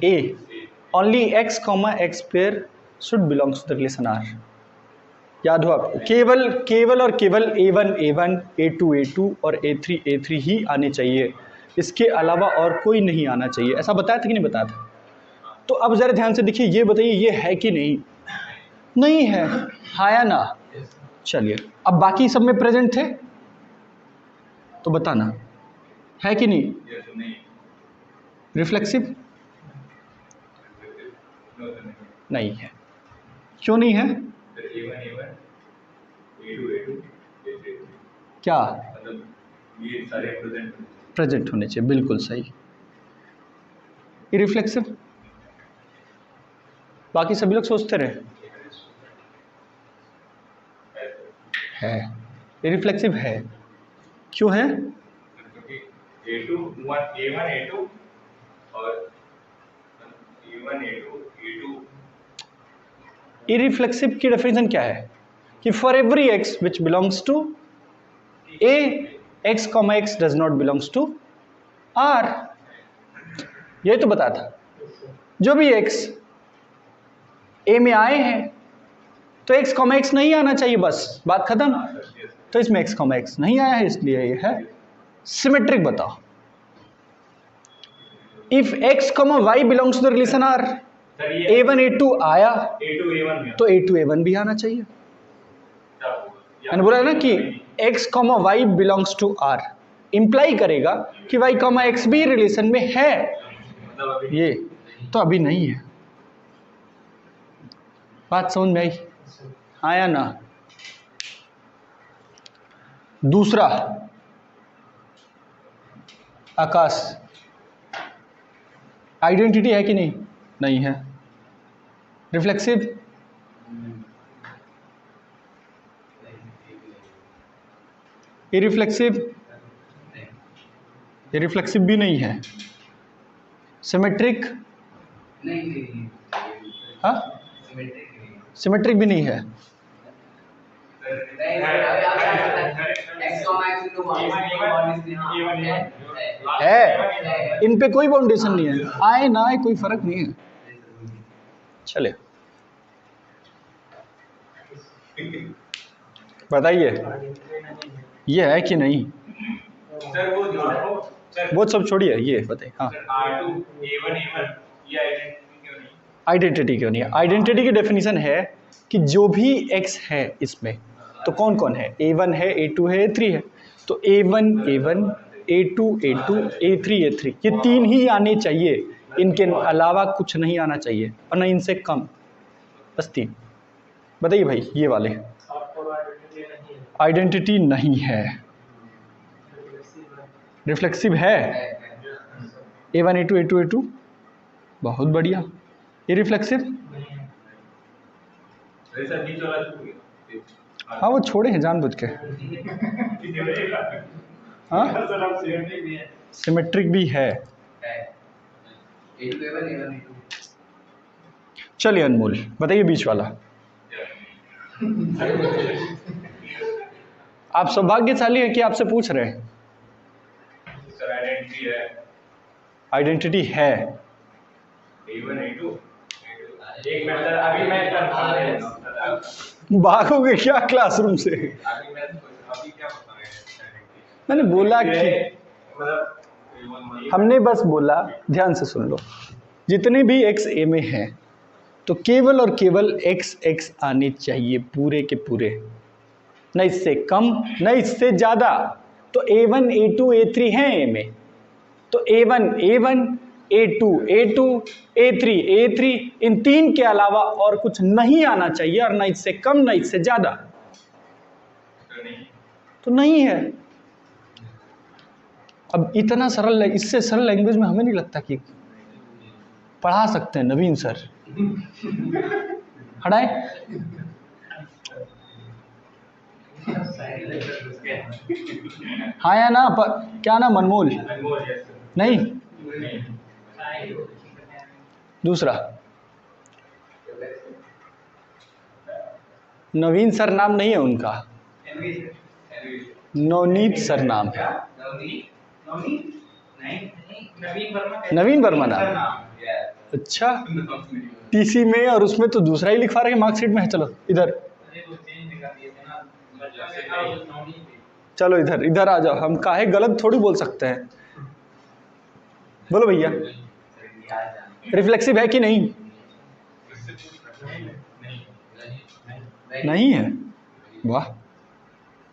A. Only x, x pair should belongs to the relation R. याद हो आपको, केवल और केवल A1 A1, A2 A2 और A3 A3 ही आने चाहिए, इसके अलावा और कोई नहीं आना चाहिए। ऐसा बताया था कि नहीं बताया था? तो अब जरा ध्यान से देखिए, ये बताइए ये है कि नहीं? नहीं है, हाँ या ना? चलिए, अब बाकी सब में प्रेजेंट थे तो बताना है कि नहीं? रिफ्लेक्सिव नहीं है। क्यों नहीं है? क्या ये सारे प्रेजेंट होने चाहिए, बिल्कुल सही। इरिफ्लेक्सिव बाकी सभी लोग सोचते रहे है, इरिफ्लेक्सिव है। क्यों है? A1 A2 और A1 A2 इरिफ्लेक्सिव की डेफिनेशन क्या है कि for every x which belongs to A, x, x does not belongs to R। ये तो बताया था, जो भी x A में आए हैं तो x, x नहीं आना चाहिए, बस बात खत्म। तो इसमें x, x नहीं आया है, इसलिए ये है सिमेट्रिक। बताओ, if x, y belongs to the relation R, A1 A2 आया तो A2 A1 भी आना चाहिए। मैंने बोला ना कि x, y belongs to R imply करेगा कि y, x भी रिलेशन में है, ये तो अभी नहीं है। बात समझ में आई, हाँ या ना? दूसरा, आकाश, आइडेंटिटी है कि नहीं? नहीं है। रिफ्लेक्सिव इरिफ्लेक्सिव इरिफ्लेक्सिव भी नहीं है। सिमेट्रिक हाँ, सिमेट्रिक भी नहीं है। है, इन पे कोई बाउंडेशन नहीं है, आए ना आए कोई फर्क नहीं है। चले बताइए ये है कि नहीं? वो सब छोड़िए, ये बताइए। हाँ, आइडेंटिटी क्यों नहीं है? आइडेंटिटी की डेफिनेशन है कि जो भी x है इसमें, तो कौन कौन है? A1 है, A2 है, A3 है। तो A1 A1, A2 A2, A3 A3 ये तीन ही आने चाहिए, इनके अलावा कुछ नहीं आना चाहिए, और न इनसे कम, बस तीन। बताइए भाई, ये वाले आइडेंटिटी नहीं है। रिफ्लेक्सिव है, A1 A2 A2 A2, बहुत बढ़िया। ये रिफ्लेक्सिव, हाँ वो छोड़े हैं जानबूझ के। हाँ, सिमेट्रिक भी है। चलिए अनमोल बताइए बीच वाला। आप सौभाग्यशाली हैं कि आपसे पूछ रहे हैं। आइडेंटिटी है। भागोगे क्या क्लासरूम से? मैंने बोला कि हमने बस बोला, ध्यान से सुन लो, जितने भी x a में हैं तो केवल और केवल x x आने चाहिए, पूरे के पूरे, न इससे कम न इससे ज़्यादा। तो A1 A2 A3 हैं A में, तो A1 A1, A2 A2, A3 A3, इन तीन के अलावा और कुछ नहीं आना चाहिए, और न इससे कम न इससे ज़्यादा। तो नहीं है। अब इतना सरल, इससे सरल लैंग्वेज में हमें नहीं लगता कि पढ़ा सकते हैं नवीन सर। हटाए, हाँ या ना? क्या नाम? अनमोल नहीं? दूसरा नवीन सर नाम नहीं है उनका, नवनीत सर नाम है। नवीन वर्मा नाम, अच्छा, टीसी में और उसमें तो दूसरा ही लिखवा रहे हैं, मार्कशीट में है। चलो इधर, चलो इधर इधर आ जाओ, हम काहे गलत थोड़ी बोल सकते हैं। बोलो भैया, रिफ्लेक्सिव है कि नहीं? नहीं है, वाह,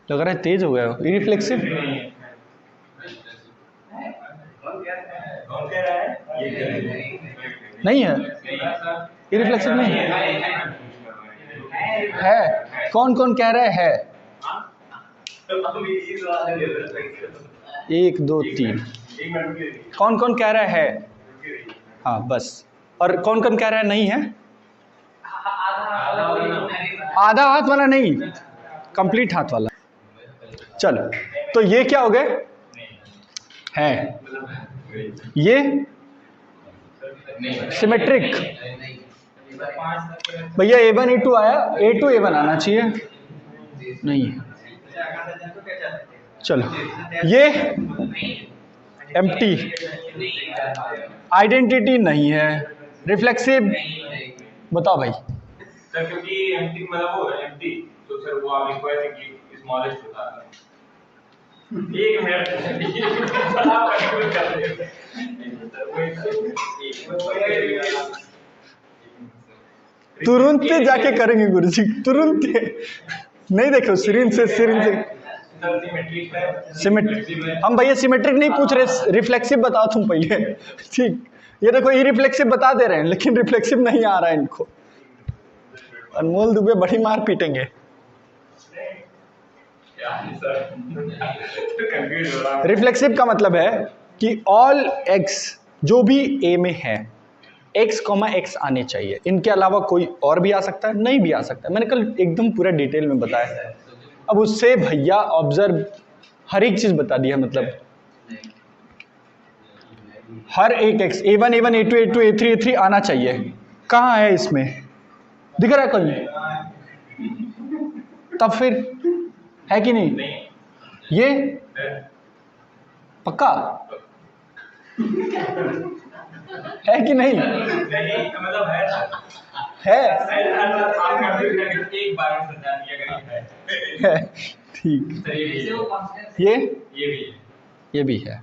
लग रहा है तेज हो गया हो। इरिफ्लेक्सिव नहीं है, इरिफ्लेक्सिव नहीं है। कौन कौन कह रहा है? 1 2 3, कौन कौन कह रहा है? हाँ बस। और कौन कौन कह रहा है नहीं है? आधा हाथ वाला नहीं, कंप्लीट हाथ वाला। चलो, तो ये क्या हो गए? है ये सिमेट्रिक। भैया A1 A2 आया, A2 A1 आना चाहिए, नहीं है। चलो, ये एम्प्टी, आइडेंटिटी नहीं है, रिफ्लेक्सिव। बताओ भाई। सर क्योंकि एम्प्टी मतलब वो एम्प्टी, तो सर वो आप रिक्वायर है कि स्मॉलेस्ट होता है। एक मिनट आप कंफ्यूज कर रहे हो। तुरंत जाके करेंगे गुरुजी, तुरंत। नहीं देखो, सिरिंज से सिमेट्रिक। हम भैया सिमेट्रिक नहीं पूछ रहे, रिफ्लेक्सिव बताओ तुम पहले। ठीक, ये देखो ये रिफ्लेक्सिव बता दे रहे हैं, लेकिन रिफ्लेक्सिव नहीं आ रहा है इनको। अनमोल दुबे बड़ी मार पीटेंगे। रिफ्लेक्सिव का मतलब है कि ऑल एक्स जो भी ए में है, x, x आने चाहिए, इनके अलावा कोई और भी आ सकता है, नहीं भी आ सकता है। मैंने कल एकदम पूरा डिटेल में बताया। अब उससे भैया ऑब्जर्व हर एक चीज बता दिया, मतलब हर एक x, A1 A1 A2 A2 A3 A3 आना चाहिए। कहाँ है इसमें? दिख रहा है कहीं? तब फिर है कि नहीं? ये पक्का है कि नहीं? मतलब है एक बार में समझा दिया है। ठीक, ये भी है।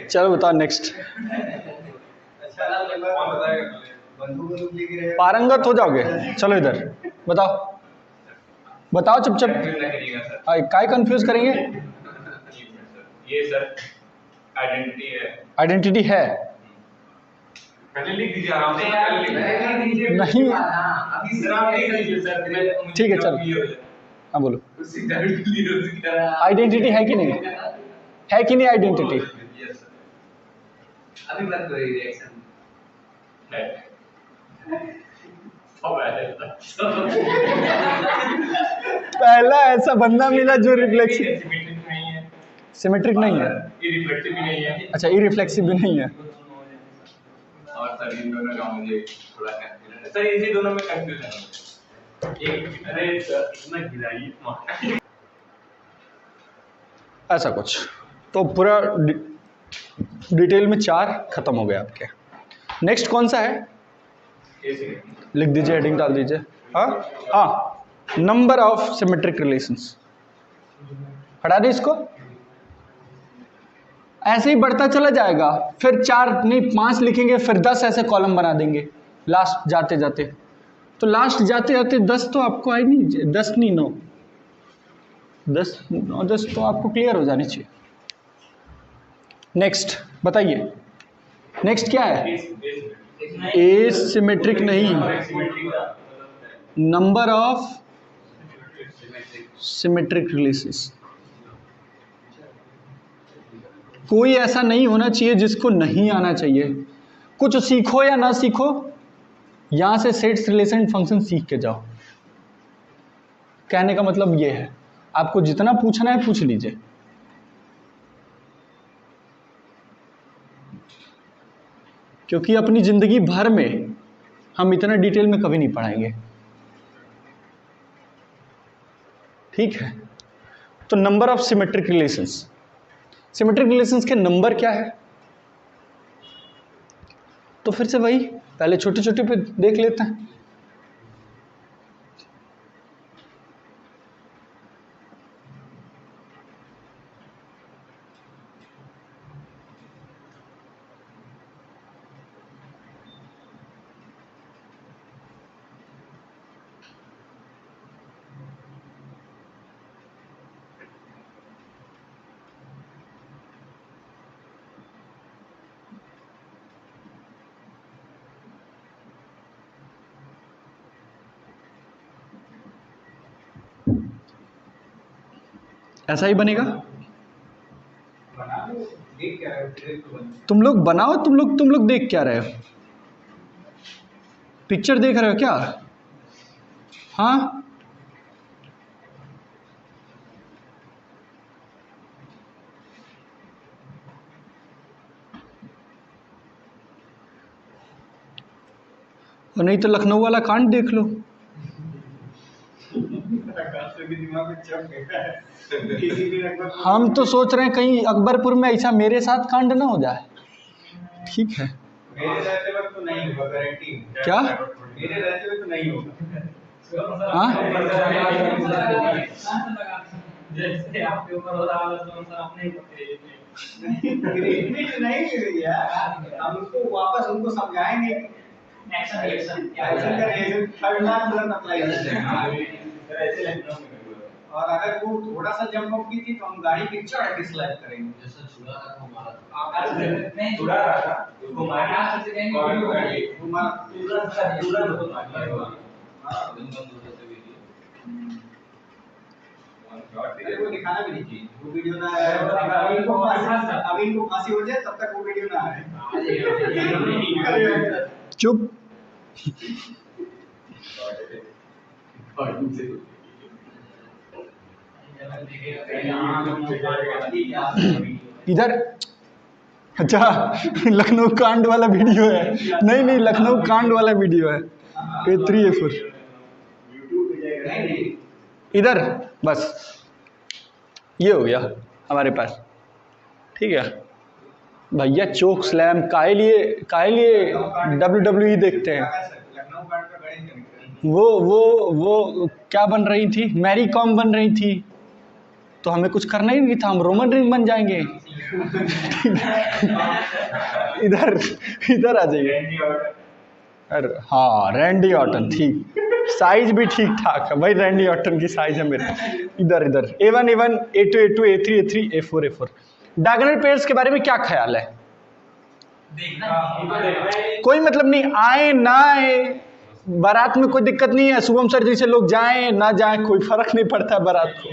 चलो बताओ नेक्स्ट। पारंगत हो जाओगे। चलो इधर बताओ चुपचाप। काय कंफ्यूज करेंगे? ये सर आइडेंटिटी है। आइडेंटिटी है, पहले लिख दीजिए आराम से। नहीं ठीक है, चलो हाँ बोलो। आइडेंटिटी है कि नहीं? है कि नहीं आइडेंटिटी? अभी मत करो रिएक्शन है। पहला ऐसा बंदा मिला जो रिफ्लेक्सिव सिमेट्रिक नहीं है, इरिफ्लेक्टिव भी नहीं है। अच्छा इरिफ्लेक्सिव भी नहीं है। और सर इन दोनों का मुझे थोड़ा कंफ्यूजन है सर, इसी दोनों में कंफ्यूजन है। एक अरे सर इतना गिराइए ऐसा कुछ। तो पूरा डिटेल में 4 खत्म हो गए आपके। नेक्स्ट कौन सा है? लिख दीजिए, हेडिंग डाल दीजिए। हाँ, नंबर ऑफ सिमेट्रिक रिलेशंस। हटा दे इसको, ऐसे ही बढ़ता चला जाएगा। फिर 4 नहीं 5 लिखेंगे, फिर 10 ऐसे कॉलम बना देंगे लास्ट जाते जाते। तो लास्ट जाते जाते 10 तो आपको आई नहीं, 10 नहीं 9, 10 तो आपको क्लियर हो जानी चाहिए। नेक्स्ट बताइए, नेक्स्ट क्या है? एसिमेट्रिक नहीं, नंबर ऑफ सिमेट्रिक रिलेशंस। कोई ऐसा नहीं होना चाहिए जिसको नहीं आना चाहिए। कुछ सीखो या ना सीखो, यहां से सेट्स रिलेशन फंक्शन सीख के जाओ। कहने का मतलब ये है, आपको जितना पूछना है पूछ लीजिए। क्योंकि अपनी जिंदगी भर में हम इतना डिटेल में कभी नहीं पढ़ाएंगे। ठीक है, तो number of symmetric relations, symmetric relations के नंबर क्या है? तो फिर से वही पहले छोटे छोटे पे देख लेते हैं। ऐसा ही बनेगा। तुम लोग बनाओ, तुम लोग देख क्या रहे हो? पिक्चर देख रहे हो क्या? हाँ, और नहीं तो लखनऊ वाला कांड देख लो। हम तो सोच रहे हैं कहीं अकबरपुर में ऐसा मेरे साथ कांड ना हो जाए। ठीक है, मेरे रहते वक्त तो नहीं होगा, गारंटी। क्या? मेरे रहते हुए तो नहीं होगा। हाँ, जैसे आपके ऊपर हो रहा है तो आप नहीं पकड़े। नहीं गिरी यार, हम उसको वापस उनको समझाएंगे। एक्शन रिएक्शन क्या एक्शन का रिएक्शन थर्ड क्लास तुरंत अप्लाई करेंगे। ऐसे लगता है। और अगर वो थोड़ा सा जंप अप की थी तो हम गाड़ी की चढ़ के स्लाइड करेंगे। जैसा छुड़ा था हमारा नहीं छुड़ा रहा था उसको मारना से कहेंगे वो मार पूरा तो मार वो दिखाना भी नहीं चाहिए, वो वीडियो ना आए। अभी इनको फांसी हो जाए तब तक वो वीडियो ना आए। चुप। इधर अच्छा लखनऊ कांड वाला वीडियो है। नहीं नहीं, लखनऊ कांड वाला वीडियो है। A3 A4 इधर बस ये हो गया हमारे पास। ठीक है भैया, चोक स्लैम काहे लिए WWE देखते हैं। लखनऊ कांड का गणित वो क्या बन रही थी? मैरी कॉम बन रही थी, तो हमें कुछ करना ही नहीं था, हम रोमन रिंग बन जाएंगे। इधर आ जाइए। अरे हाँ, रैंडी ऑर्टन, ठीक, साइज भी ठीक ठाक है भाई, रैंडी ऑर्टन की साइज है मेरे। इधर A1 A1 A2 A2 A3 A3 A4 A4। Diagonal pairs के बारे में क्या ख्याल है? कोई मतलब नहीं, आए ना आए बारात में कोई दिक्कत नहीं है। शुभम सर जैसे लोग जाएं ना जाएं कोई फर्क नहीं पड़ता है बारात को।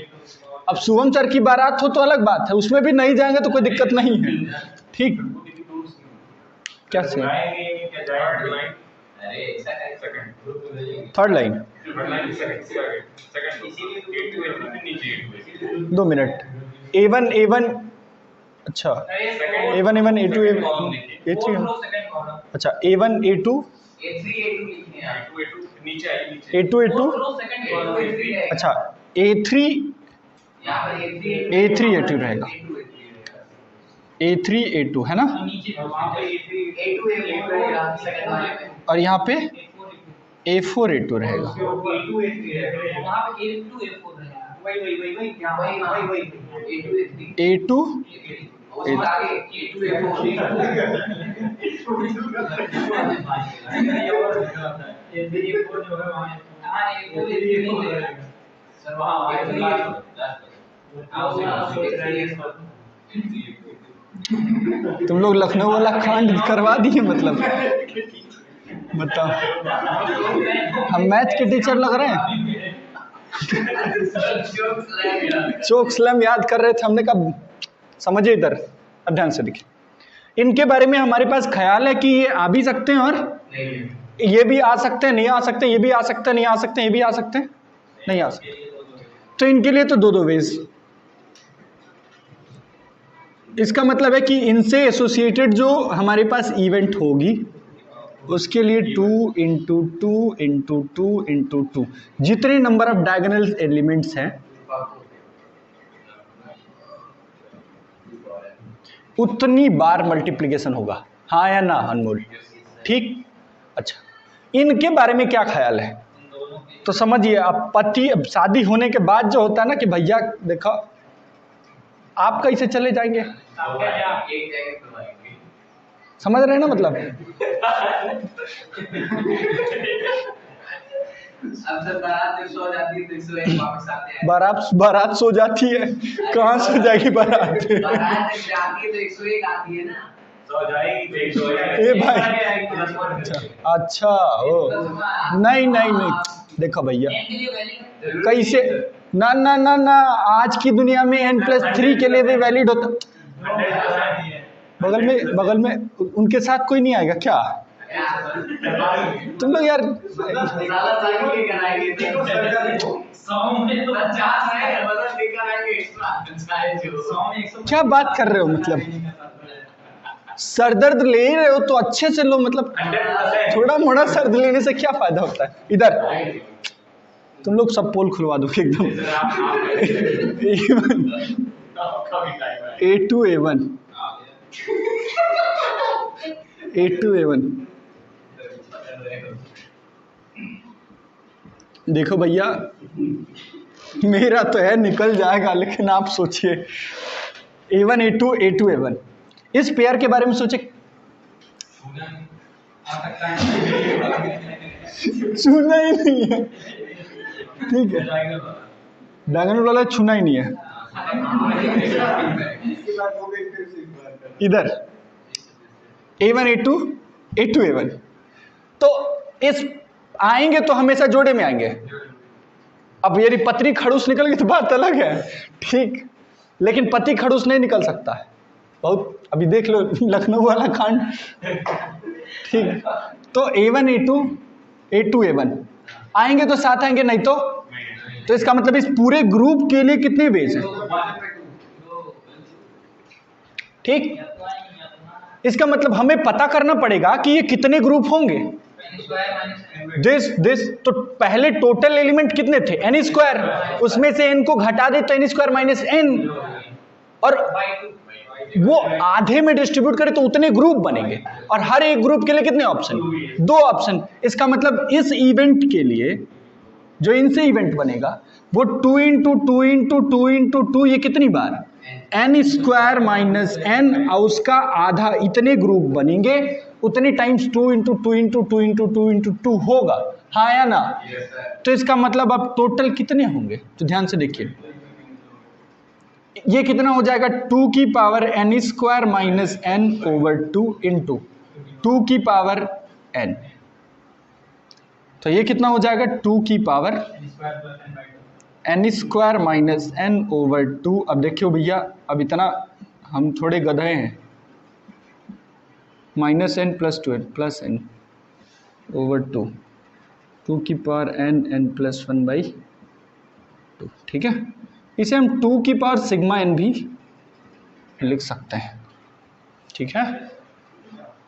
अब शुभम सर की बारात हो तो अलग बात है, उसमें भी नहीं जाएंगे तो कोई दिक्कत नहीं है। ठीक, क्या से third line 2 minute. A1 A1 अच्छा A1 A1 A2 A3 अच्छा A1 A2 A2 A2 अच्छा A3 A2 रहेगा। A3 A2 है ना, और यहाँ पे A4 A2 रहेगा। A2 तुम लोग लखनऊ वाला कांड करवा दिए मतलब। बताओ, हम मैथ के टीचर लग रहे हैं। चोक स्लैम याद कर रहे थे, हमने कहा समझे इधर। अब ध्यान से देखिए, इनके बारे में हमारे पास ख्याल है कि ये आ भी सकते हैं और ये भी आ सकते हैं, नहीं आ सकते, ये भी आ सकते हैं, नहीं आ सकते, ये भी आ सकते हैं, नहीं आ सकते। तो इनके लिए तो दो वेज। इसका मतलब है कि इनसे एसोसिएटेड जो हमारे पास इवेंट होगी उसके लिए 2 × 2 × 2 × 2 जितने नंबर ऑफ डायगोनल एलिमेंट्स हैं उतनी बार मल्टीप्लिकेशन होगा, हाँ या ना अनमोल? ठीक। अच्छा, इनके बारे में क्या ख्याल है? तो समझिए, अब पति शादी होने के बाद जो होता है ना कि भैया देखो आप कैसे चले जाएंगे, समझ रहे हैं ना मतलब? बारात सो जाती है, कहाँ सो जाएगी बारात? ए भाई, अच्छा ओ, नहीं, देखो भैया कैसे, ना ना ना ना, आज की दुनिया में n+3 के लिए भी वैलिड होता। बगल में उनके साथ कोई नहीं आएगा क्या? तुम लोग यार क्या बात कर रहे हो? मतलब सर दर्द ले रहे हो तो अच्छे से लो, मतलब थोड़ा मोड़ा सर लेने से क्या फायदा होता है? इधर तुम लोग सब पोल खुलवा दो एकदम। A2A1 देखो भैया, मेरा तो है निकल जाएगा, लेकिन आप सोचिए A1 A2 A2 A1, इस पेयर के बारे में सोचे। छूना ही नहीं है, ठीक है, डायगोनल वाला छूना ही नहीं है। इधर A1 A2 A2 A1, तो इस आएंगे तो हमेशा जोड़े में आएंगे। अब यदि पत्री खड़ूस निकल गई तो बात अलग है, ठीक, लेकिन पति खड़ूस नहीं निकल सकता है। बहुत अभी देख लो लखनऊ वाला कांड, ठीक। तो A1 A2 A2 A1 आएंगे तो साथ आएंगे, नहीं तो इसका मतलब इस पूरे ग्रुप के लिए कितने वेज हैं? ठीक, इसका मतलब हमें पता करना पड़ेगा कि ये कितने ग्रुप होंगे। दिस तो पहले टोटल एलिमेंट कितने थे? n², उसमें से n को घटा दे तो n² - n, और वो आधे में डिस्ट्रीब्यूट करे तो उतने ग्रुप बनेंगे, और हर एक ग्रुप के लिए कितने ऑप्शन? 2 ऑप्शन। इसका मतलब इस इवेंट के लिए जो इनसे इवेंट बनेगा वो 2 × 2 × 2 × 2, ये कितनी बार? n² - n, और उसका आधा, इतने ग्रुप बनेंगे, उतने टाइम्स 2 × 2 × 2 × 2 × 2 होगा, हाँ या ना? तो इसका मतलब अब टोटल कितने होंगे? तो ध्यान से देखिए, ये कितना हो जाएगा? 2 की पावर n² - n/2 × 2 की पावर n, तो ये कितना हो जाएगा? 2 की पावर n² - n/2। अब देखियो भैया, अब इतना हम थोड़े गधे हैं, -n + 2n + n/2, 2 की पावर n+1/2, ठीक है। इसे हम 2 की पावर σn भी लिख सकते हैं, ठीक है।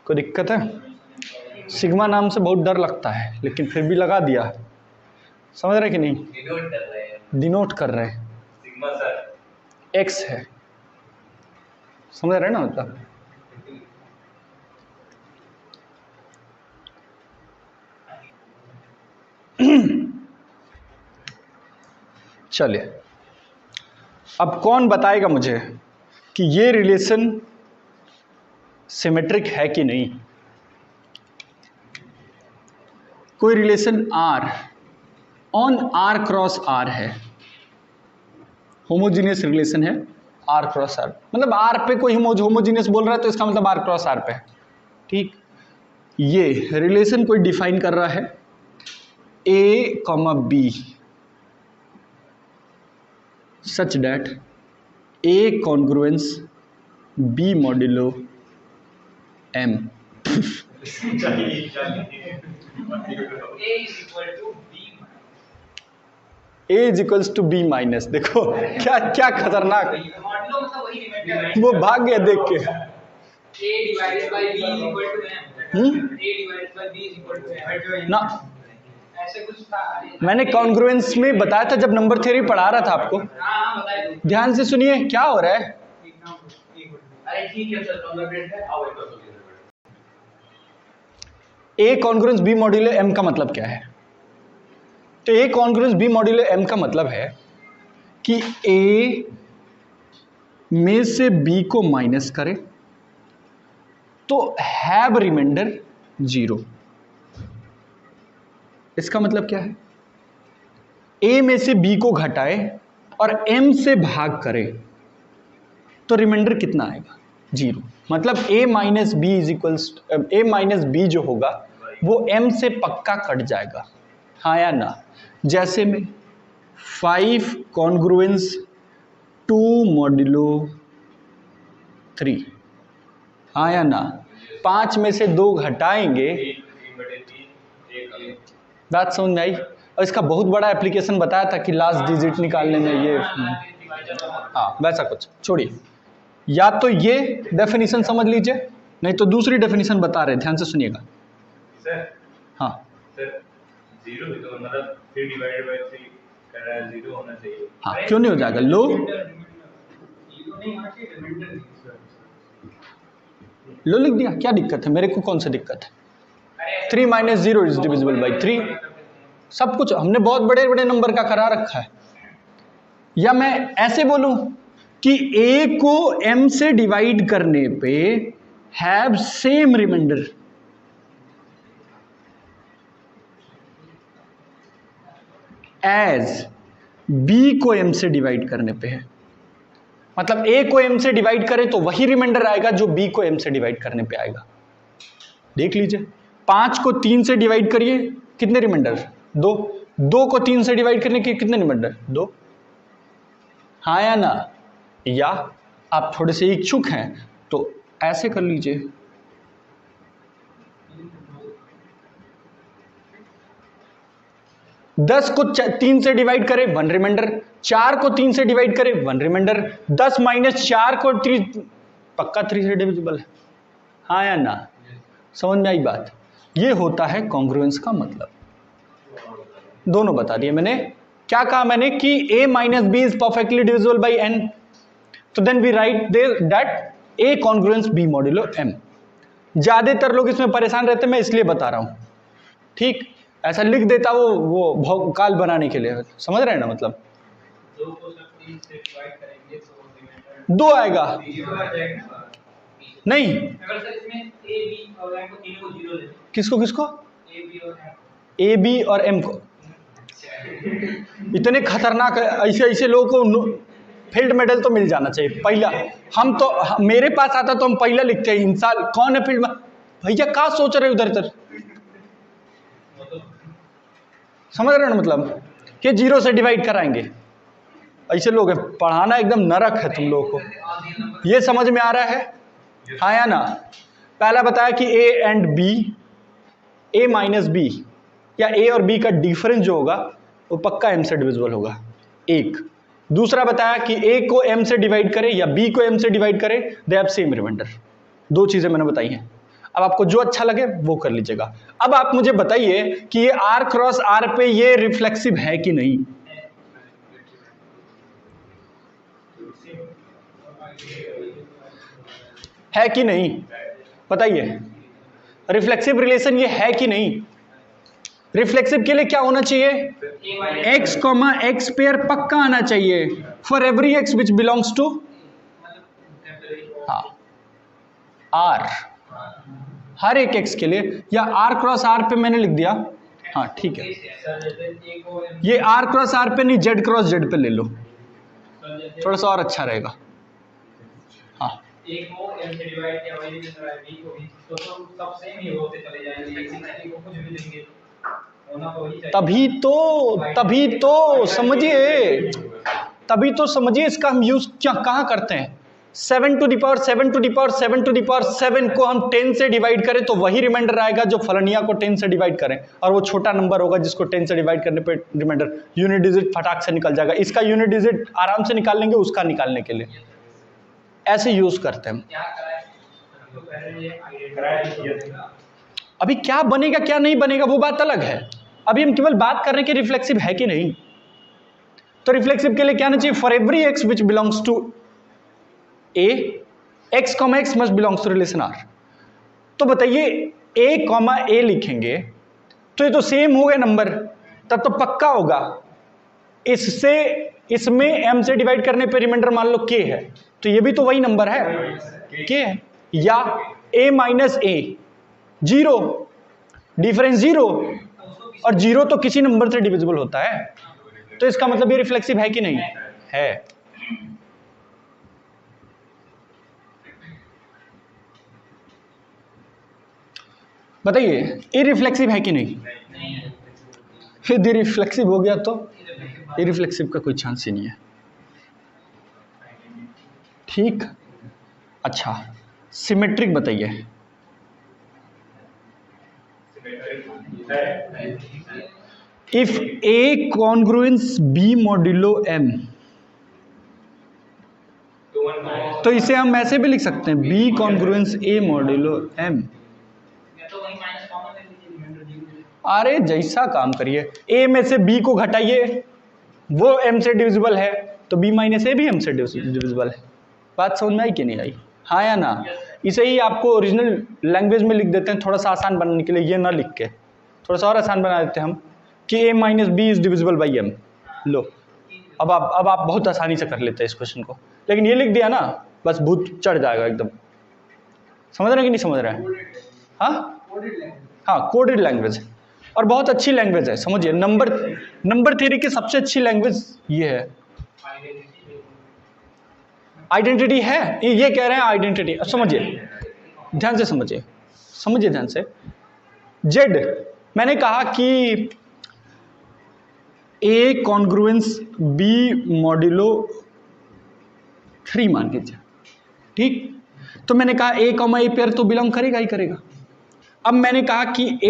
कोई दिक्कत है? सिग्मा नाम से बहुत डर लगता है, लेकिन फिर भी लगा दिया, समझ रहे कि नहीं? डिनोट कर रहे हैं, सिग्मा सर x है, समझ रहे हैं ना मतलब? चलिए, अब कौन बताएगा मुझे कि ये रिलेशन सिमेट्रिक है कि नहीं? कोई relation R on R cross R है, होमोजीनियस रिलेशन है R क्रॉस R, मतलब R पे कोई होमोजीनियस बोल रहा है तो इसका मतलब R क्रॉस R पे है, ठीक। ये रिलेशन कोई डिफाइन कर रहा है A, B such that A congruence B modulo M। A is equal to B minus, देखो क्या क्या खतरनाक, वो भाग गया देख के। ना, मैंने कॉन्ग्रुएंस में बताया था जब नंबर थ्योरी पढ़ा रहा था आपको, ध्यान से सुनिए क्या हो रहा है। अरे ठीक है सर, कॉन्ग्रुएंट है, आओ एक और सोल्यूशन। ए कॉन्ग्रुएंस बी मॉड्यूलो एम का मतलब क्या है? तो ए कॉन्ग्रुएंस बी मॉड्यूलो एम का मतलब है कि ए में से बी को माइनस करे तो हैव रिमाइंडर 0। इसका मतलब क्या है? ए में से बी को घटाए और एम से भाग करे तो रिमाइंडर कितना आएगा? 0। मतलब a minus B is equals A minus B जो होगा वो m से पक्का कट जाएगा, हाँ या ना? जैसे में 5 कॉन्ग्रुएंस 2 मॉड्यूलो 3, हाँ या ना? 5 में से 2 घटाएंगे, बात समझ में आई? और इसका बहुत बड़ा एप्लीकेशन बताया था कि लास्ट डिजिट निकालने में ये, हाँ वैसा कुछ छोड़िए। या तो ये डेफिनेशन समझ लीजिए, नहीं तो दूसरी डेफिनेशन बता रहे, ध्यान से सुनिएगा। सर हाँ सर, 0 भी तो मतलब 3 डिवाइडेड बाय 3 कर रहा है, 0 होना चाहिए। हाँ, क्यों नहीं हो जाएगा? लो लो लिख दिया, क्या दिक्कत है? मेरे को कौन सा दिक्कत है? 3 माइनस 0 इज डिविजिबल बाई 3। सब कुछ हमने बहुत बड़े बड़े नंबर का करा रखा है। या मैं ऐसे बोलूं कि a को m से डिवाइड करने पे have same remainder, as b को m से डिवाइड करने पे है। मतलब a को m से डिवाइड करें तो वही रिमाइंडर आएगा जो b को m से डिवाइड करने पे आएगा। देख लीजिए, 5 को 3 से डिवाइड करिए, कितने रिमाइंडर? 2। 2 को 3 से डिवाइड करने के कितने रिमाइंडर? 2, हाँ या ना? या आप थोड़े से इच्छुक हैं तो ऐसे कर लीजिए, दस को 3 से डिवाइड करें 1 रिमाइंडर, 4 को 3 से डिवाइड करें 1 रिमाइंडर, 10 माइनस 4 को 3 पक्का 3 से डिविजिबल है, हाँ या ना? समझ में आई बात? ये होता है कॉन्ग्रुएंस का मतलब। दोनों बता दिए मैंने। क्या कहा मैंने? कि a minus B is perfectly divisible by n, तो then we write that a congruence b modulo m। ज्यादातर लोग इसमें परेशान रहते हैं, मैं इसलिए बता रहा हूं, ठीक? ऐसा लिख देता वो भौकाल बनाने के लिए, समझ रहे हैं ना? मतलब 2 को 3 से डिवाइड करेंगे तो रिमाइंडर 2 आएगा, 0 आ जाएगा। नहीं? अगर सर इसमें a b और m को तीनों को 0 ले, किसको किसको? a b और m, ए बी और एम को? इतने खतरनाक ऐसे ऐसे लोगों को फील्ड मेडल तो मिल जाना चाहिए पहला। हम तो मेरे पास आता तो हम पहला लिखते हैं, इंसान कौन है फील्ड में? भैया क्या सोच रहे उधर इधर, समझ रहे हो ना? मतलब कि 0 से डिवाइड कराएंगे, ऐसे लोग हैं। पढ़ाना एकदम नरक है तुम लोगों को। ये समझ में आ रहा है, हाँ या ना? पहला बताया कि a and b, a minus B या a और b का डिफरेंस जो होगा वो पक्का m से डिविजिबल होगा, एक। दूसरा बताया कि a को m से डिवाइड करे या b को m से डिवाइड करे, दे हैव सेम रिमाइंडर। 2 चीजें मैंने बताई हैं। अब आपको जो अच्छा लगे वो कर लीजिएगा। अब आप मुझे बताइए कि ये r क्रॉस r पे ये रिफ्लेक्सिव है कि नहीं? है कि नहीं? बताइए, रिफ्लेक्सिव रिलेशन ये है कि नहीं? रिफ्लेक्सिव के लिए क्या होना चाहिए? x कॉमा एक्स पेयर पक्का आना चाहिए for every x which belongs to r, हर एक x के लिए। या r क्रॉस r पे मैंने लिख दिया, हाँ ठीक है। ये r क्रॉस r पे नहीं, z क्रॉस z पे ले लो, थोड़ा सा और अच्छा रहेगा। हाँ एक को m से डिवाइड किया वही b को भी, तो सब सेम ही होते चले जाएंगे, x को कुछ भी देंगे होना तो वही चाहिए। तभी तो समझिए इसका हम यूज क्या कहाँ करते हैं। 7 to the power 7 to the power 7 to the power 7 को हम 10 से डिवाइड करें तो वही रिमाइंडर आएगा जो फलनिया को 10 से डिवाइड करें, और वो छोटा नंबर होगा जिसको 10 से डिवाइड करने पे रिमाइंडर यूनिट डिजिट फटाक से निकल जाएगा। इसका यूनिट डिजिट आराम से निकाल लेंगे उसका निकालने के लिए, ऐसे यूज करते हैं। अभी क्या बनेगा क्या नहीं बनेगा वो बात अलग है, अभी हम केवल बात कर रहे हैं कि रिफ्लेक्सिव है कि नहीं। तो रिफ्लेक्सिव के लिए क्या आना चाहिए? For every X which belongs to A X comma X must belongs to relation R. तो बताइए ए कॉमा ए लिखेंगे तो ये तो सेम हो गया नंबर, तब तो पक्का होगा इससे इसमें m से डिवाइड करने पे रिमाइंडर मान लो k है, तो ये भी तो वही नंबर है k है। या a minus a, zero, difference zero, और जीरो तो किसी नंबर से डिविजिबल होता है, तो इसका मतलब ये रिफ्लेक्सिव है कि नहीं है। बताइए इरिफ्लेक्सिव है कि नहीं? यदि रिफ्लेक्सिव हो गया तो इरिफ्लेक्सिव का कोई चांस ही नहीं है। ठीक, अच्छा सिमेट्रिक बताइए। If A congruence B modulo M, तो इसे हम ऐसे भी लिख सकते हैं B congruence A modulo M. अरे जैसा काम करिए, ए में से बी को घटाइए, वो एम से डिविजिबल है, तो बी माइनस ए भी एम से डिविजिबल है। बात समझ में आई कि नहीं आई? हाँ या ना? इसे ही आपको ओरिजिनल लैंग्वेज में लिख देते हैं थोड़ा सा आसान बनाने के लिए, ये ना लिख के थोड़ा सा और आसान बना देते हैं हम कि a minus B is divisible by m. लो अब आप बहुत आसानी से कर लेते हैं इस क्वेश्चन को, लेकिन ये लिख दिया ना बस भूत चढ़ जाएगा एकदम। समझ रहे हैं कि नहीं समझ रहे हैं? हाँ कोडेड लैंग्वेज, और बहुत अच्छी लैंग्वेज है, समझिए। नंबर थ्योरी की सबसे अच्छी लैंग्वेज ये है। आइडेंटिटी है, ये कह रहे हैं आइडेंटिटी। अब समझिए ध्यान से, समझिए ध्यान से। जेड मैंने कहा कि ए कॉन्ग्रुएंस बी मॉड्यूलो 3 मान लीजिए, ठीक। तो मैंने कहा ए कॉमा ए पेयर तो बिलोंग करेगा ही करेगा। अब मैंने कहा कि